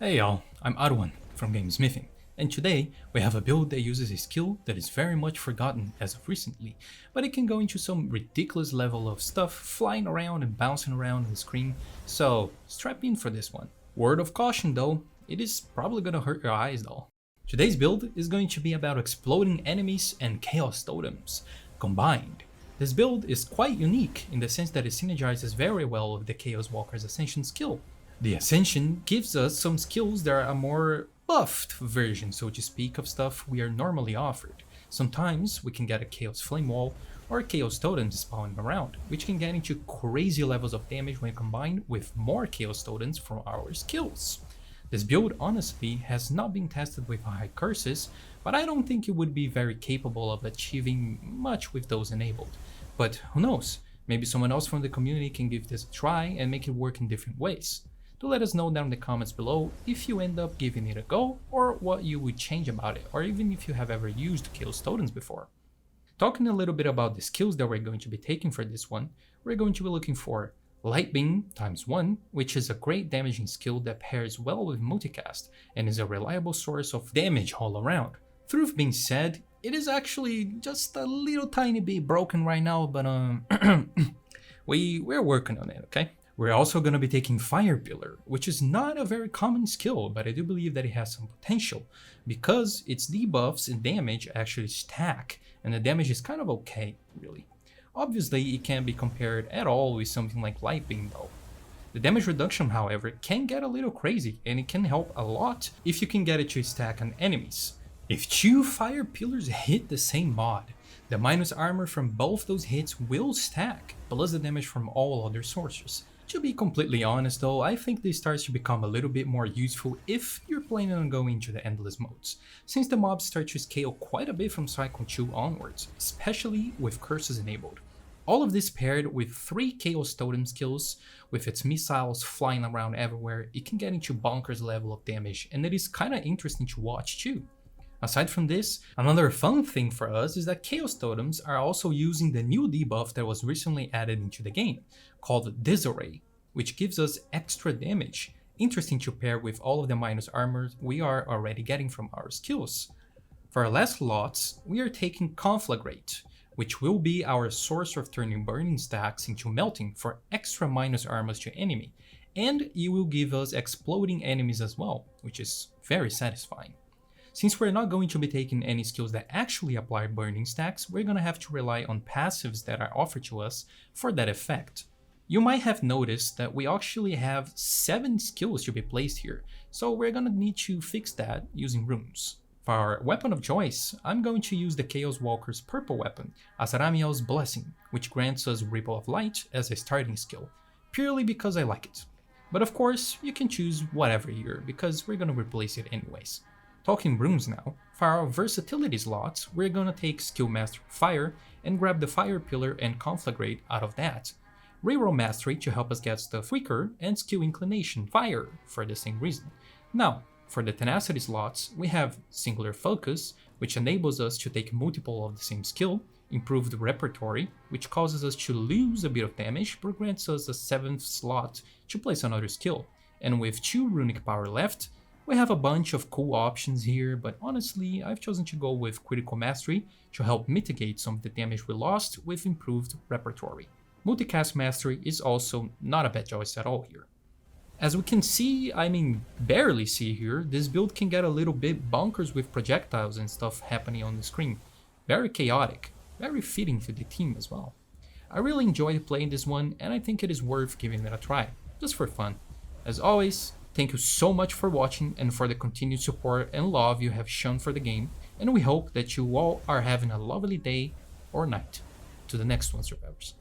Hey y'all, I'm Arwan from Gamesmithing, and today we have a build that uses a skill that is very much forgotten as of recently, but it can go into some ridiculous level of stuff flying around and bouncing around on the screen, so strap in for this one. Word of caution though, it is probably gonna hurt your eyes though. Today's build is going to be about exploding enemies and chaos totems combined. This build is quite unique in the sense that it synergizes very well with the Chaos Walker's Ascension skill. The Ascension gives us some skills that are a more buffed version, so to speak, of stuff we are normally offered. Sometimes we can get a Chaos Flame Wall or Chaos Totems spawning around, which can get into crazy levels of damage when combined with more Chaos Totems from our skills. This build honestly has not been tested with high curses, but I don't think it would be very capable of achieving much with those enabled. But who knows, maybe someone else from the community can give this a try and make it work in different ways. Do let us know down in the comments below if you end up giving it a go or what you would change about it, or even if you have ever used Chaos Totems before. Talking a little bit about the skills that we're going to be taking for this one, we're going to be looking for Light Beam ×1, which is a great damaging skill that pairs well with multicast and is a reliable source of damage all around. Truth being said, it is actually just a little tiny bit broken right now, but we're working on it, okay? We're also going to be taking Fire Pillar, which is not a very common skill, but I do believe that it has some potential, because its debuffs and damage actually stack, and the damage is kind of okay, really. Obviously, it can't be compared at all with something like Light Beam though. The damage reduction, however, can get a little crazy, and it can help a lot if you can get it to stack on enemies. If two Fire Pillars hit the same mod, the minus armor from both those hits will stack, plus the damage from all other sources. To be completely honest though, I think this starts to become a little bit more useful if you're planning on going into the endless modes, since the mobs start to scale quite a bit from cycle 2 onwards, especially with curses enabled. All of this paired with 3 Chaos Totem skills, with its missiles flying around everywhere, it can get into bonkers level of damage, and it is kinda interesting to watch too. Aside from this, another fun thing for us is that Chaos Totems are also using the new debuff that was recently added into the game, called Disarray, which gives us extra damage, interesting to pair with all of the minus armor we are already getting from our skills. For our last lots, we are taking Conflagrate, which will be our source of turning burning stacks into melting for extra minus armors to enemy, and it will give us exploding enemies as well, which is very satisfying. Since we're not going to be taking any skills that actually apply burning stacks, we're going to have to rely on passives that are offered to us for that effect. You might have noticed that we actually have 7 skills to be placed here, so we're going to need to fix that using runes. For our weapon of choice, I'm going to use the Chaos Walker's purple weapon, Azaramiel's Blessing, which grants us Ripple of Light as a starting skill, purely because I like it. But of course, you can choose whatever here, because we're going to replace it anyways. Talking runes now, for our versatility slots, we're gonna take Skill Master Fire and grab the Fire Pillar and Conflagrate out of that. Reroll Mastery to help us get stuff quicker, and Skill Inclination Fire for the same reason. Now, for the tenacity slots, we have Singular Focus, which enables us to take multiple of the same skill, Improved Repertory, which causes us to lose a bit of damage but grants us a 7th slot to place another skill, and with 2 Runic Power left, we have a bunch of cool options here, but honestly, I've chosen to go with Critical Mastery to help mitigate some of the damage we lost with improved Repertory. Multicast Mastery is also not a bad choice at all here. As we can see, barely see here, this build can get a little bit bonkers with projectiles and stuff happening on the screen. Very chaotic, very fitting to the team as well. I really enjoyed playing this one, and I think it is worth giving it a try, just for fun. As always, thank you so much for watching and for the continued support and love you have shown for the game, and we hope that you all are having a lovely day or night. To the next one, survivors.